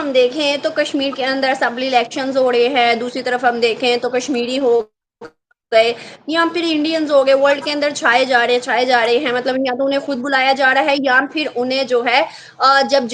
हम देखें तो कश्मीर के अंदर असेंबली इलेक्शंस हो रहे हैं, दूसरी तरफ हम देखें तो कश्मीरी हो गए या फिर इंडियंस हो गए वर्ल्ड के अंदर छाए जा रहे हैं, मतलब या तो उन्हें खुद बुलाया जा रहा है या फिर उन्हें जो है जब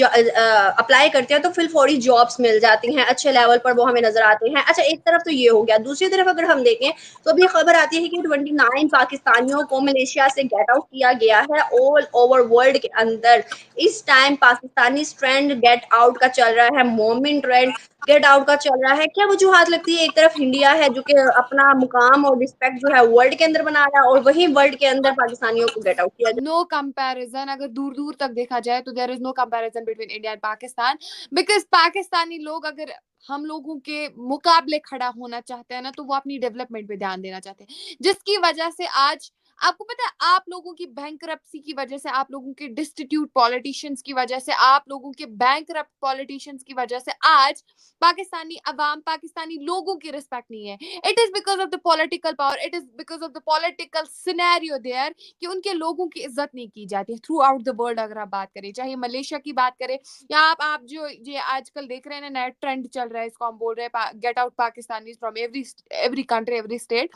अप्लाई करते हैं तो फिर फौरी जॉब्स मिल जाती हैं, अच्छे लेवल पर वो हमें नजर आते हैं। अच्छा, एक तरफ तो ये हो गया, दूसरी तरफ अगर हम देखें तो अभी खबर आती है कि 29 पाकिस्तानियों को मलेशिया से गेट आउट किया गया है ऑल ओवर वर्ल्ड के अंदर। इस time Pakistani trend get out का चल रहा है, मोमिन ट्रेंड गेट आउट का चल रहा है। क्या वजूहत लगती है? एक तरफ इंडिया है जो कि अपना मुकाम और रिस्पेक्ट जो है वर्ल्ड के अंदर बना रहा है, और वहीं वर्ल्ड के अंदर पाकिस्तानियों को गेट आउट किया जा नो कंपैरिजन, अगर दूर दूर तक देखा जाए तो there is no comparison between India and Pakistan. Because Pakistani लोग अगर हम लोगों के मुकाबले खड़ा होना चाहते हैं ना, तो वो अपनी डेवलपमेंट पे ध्यान देना चाहते हैं, जिसकी वजह से आज आपको पता है, आप लोगों की बैंकरप्सी की वजह से, आप लोगों के डिस्टिट्यूट पॉलिटिशियंस की वजह से, आप लोगों के बैंकरप्ट पॉलिटिशियंस की वजह से आज पाकिस्तानी अवाम, पाकिस्तानी लोगों की रिस्पेक्ट नहीं है। It is because of the political power, it is because of the political scenario there, कि उनके लोगों की इज्जत नहीं की जाती है थ्रू आउट द वर्ल्ड। अगर आप बात करें, चाहे मलेशिया की बात करें, या आप जो ये आजकल देख रहे हैं ना, नया ट्रेंड चल रहा है, इसको हम बोल रहे हैं get out Pakistani from every every country, every state.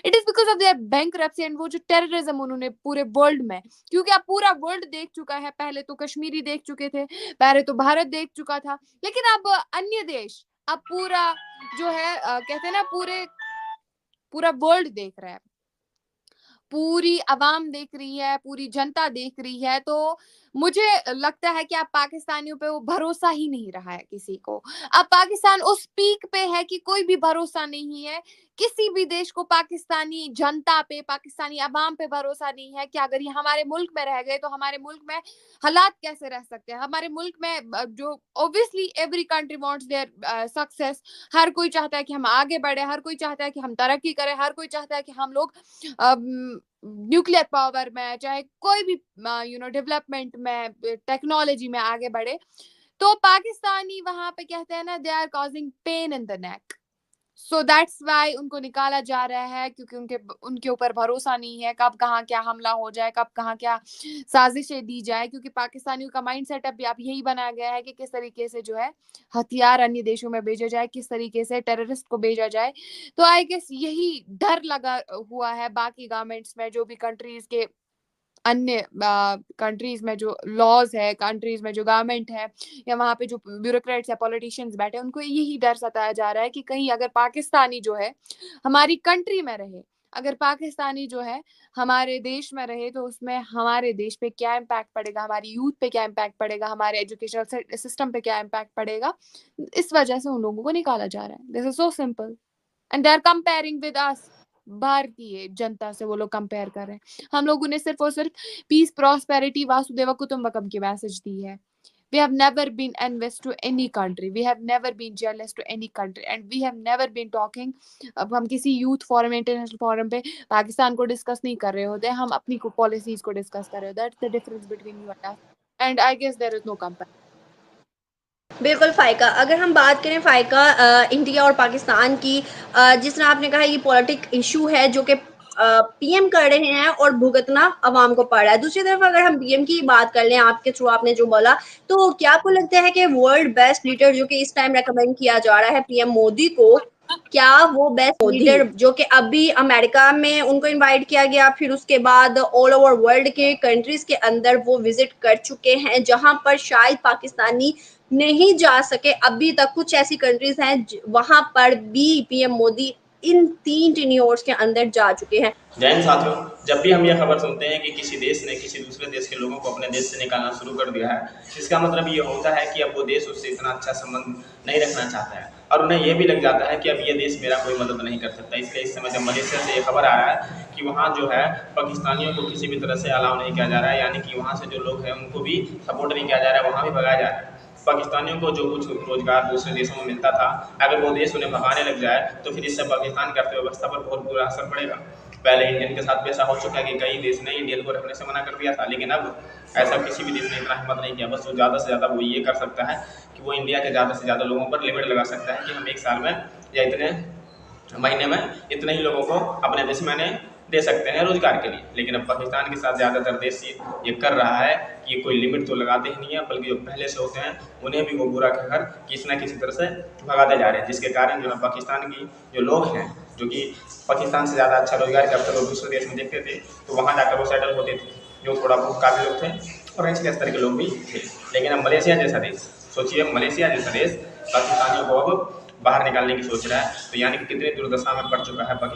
It is because of their bankruptcy and वो जो टेररिज्म उन्होंने पूरे वर्ल्ड में, क्योंकि अब पूरा वर्ल्ड देख चुका है, पहले तो कश्मीरी देख चुके थे, पहले तो भारत देख चुका था, लेकिन अब अन्य देश, अब पूरा जो है कहते हैं ना, पूरे पूरा वर्ल्ड देख रहा है, पूरी आवाम देख रही है, पूरी जनता देख रही है। तो मुझे लगता है कि अब पाकिस्तानियों पे वो भरोसा ही नहीं रहा है किसी को। अब पाकिस्तान उस पीक पे है कि कोई भी भरोसा नहीं है किसी भी देश को, पाकिस्तानी जनता पे, पाकिस्तानी अवाम पे भरोसा नहीं है कि अगर ये हमारे मुल्क में रह गए तो हमारे मुल्क में हालात कैसे रह सकते हैं। हमारे मुल्क में जो obviously every country wants their success, हर कोई चाहता है कि हम आगे बढ़े, हर कोई चाहता है कि हम तरक्की करें, हर कोई चाहता है कि हम लोग न्यूक्लियर पावर में, चाहे कोई भी डेवलपमेंट में, टेक्नोलॉजी में आगे बढ़े। तो पाकिस्तानी वहां पे कहते हैं ना, they are causing pain in the neck, so that's why उनको निकाला जा रहा है, क्योंकि उनके उनके ऊपर भरोसा नहीं है कब कहाँ क्या हमला हो जाए, कब कहाँ क्या साजिशें दी जाए। क्योंकि पाकिस्तानियों का माइंड सेटअप भी अब यही बनाया गया है कि किस तरीके से जो है हथियार अन्य देशों में भेजा जाए, किस तरीके से टेररिस्ट को भेजा जाए। तो आई गेस यही डर लगा हुआ है बाकी गवर्नमेंट्स में, जो भी कंट्रीज के अन्य कंट्रीज में जो लॉज है, कंट्रीज में जो गवर्नमेंट है, या वहाँ पे जो ब्यूरोक्रेट्स या पॉलिटिशियंस बैठे, उनको यही डर सताया जा रहा है कि कहीं अगर पाकिस्तानी जो है हमारी कंट्री में रहे, अगर पाकिस्तानी जो है हमारे देश में रहे, तो उसमें हमारे देश पे क्या इम्पैक्ट पड़ेगा, हमारी यूथ पे क्या इम्पैक्ट पड़ेगा, हमारे एजुकेशनल सिस्टम पे क्या इम्पैक्ट पड़ेगा। इस वजह से उन लोगों को निकाला जा रहा है। This is so simple, and they are comparing with us, भारतीय जनता से वो लोग कंपेयर कर रहे हैं। हम लोगों ने सिर्फ और सिर्फ पीस, प्रॉस्पेरिटी, वासुदेव कुटुंबकम की मैसेज दी है। We have never been envious to any country. We have never been jealous to any country. And we have never been talking. अब हम किसी यूथ फोरम, इंटरनेशनल फोरम पे पाकिस्तान को डिस्कस नहीं कर रहे होते, हम अपनी पॉलिसीज को डिस्कस कर रहे होते। That's the difference between you and us, and I guess there is no comparison. बिल्कुल फ़ाइका, अगर हम बात करें फ़ाइका इंडिया और पाकिस्तान की, जिस तरह आपने कहा ये पॉलिटिक इशू है जो कि पीएम कर रहे हैं और भुगतना अवाम को पड़ रहा है। दूसरी तरफ अगर हम पीएम की बात कर लें, आपके थ्रू आपने जो बोला, तो क्या आपको लगता है कि वर्ल्ड बेस्ट लीडर जो कि इस टाइम रेकमेंड किया जा रहा है पीएम मोदी को, क्या वो बेस्ट लीडर जो कि अभी अमेरिका में उनको इनवाइट किया गया, फिर उसके बाद ऑल ओवर वर्ल्ड के कंट्रीज के अंदर वो विजिट कर चुके हैं जहां पर शायद पाकिस्तानी नहीं जा सके अभी तक, कुछ ऐसी कंट्रीज हैं वहां पर भी पीएम मोदी इन 3 टेन्योर्स के अंदर जा चुके हैं। जय हिंद साथियों। जब भी हम यह खबर सुनते हैं कि किसी देश ने किसी दूसरे देश के लोगों को अपने देश से निकालना शुरू कर दिया है, इसका मतलब ये होता है कि अब वो देश उससे इतना अच्छा संबंध नहीं रखना चाहता है, और उन्हें यह भी लग जाता है कि अब ये देश मेरा कोई मदद नहीं कर सकता। इसलिए इस समय जब मलेशिया से ये खबर आ रहा है कि वहाँ जो है पाकिस्तानियों को किसी भी तरह से अलाउ नहीं किया जा रहा है, यानी कि वहाँ से जो लोग हैं उनको भी सपोर्ट नहीं किया जा रहा है, वहाँ भी भगाया जा रहा है। पाकिस्तानियों को जो कुछ रोजगार दूसरे देशों में मिलता था, अगर वो देश उन्हें भगाने लग जाए तो फिर इससे पाकिस्तान की अर्थव्यवस्था पर बहुत बुरा असर पड़ेगा। पहले इंडियन के साथ भी ऐसा हो चुका है कि कई देश ने इंडियन को रखने से मना कर दिया था, लेकिन अब ऐसा किसी भी देश ने इतना हिम्मत नहीं किया। बस वो ज़्यादा से ज़्यादा वो ये कर सकता है कि वो इंडिया के ज़्यादा से ज़्यादा लोगों पर लिमिट लगा सकता है कि हम एक साल में या इतने महीने में इतने ही लोगों को अपने देश में दे सकते हैं रोजगार के लिए। लेकिन अब पाकिस्तान के साथ ज़्यादातर देश ये कर रहा है कि ये कोई लिमिट तो लगाते ही नहीं है, बल्कि जो पहले से होते हैं उन्हें भी वो बुरा कहकर किसी न किसी तरह से भगाते जा रहे हैं, जिसके कारण जो है पाकिस्तान की जो लोग हैं, जो कि पाकिस्तान से ज़्यादा अच्छा रोजगार के अवसर वो दूसरे देश में देखते थे, तो वहाँ जाकर वो सेटल होते थे, जो थोड़ा बहुत काबिल लोग थे और निचले स्तर के लोग भी थे। लेकिन अब मलेशिया जैसा देश, सोचिए मलेशिया जैसा देश पाकिस्तानियों को अब बाहर निकालने की सोच रहा है, तो यानी कि कितनी दुर्दशा में पड़ चुका है पाकिस्तान।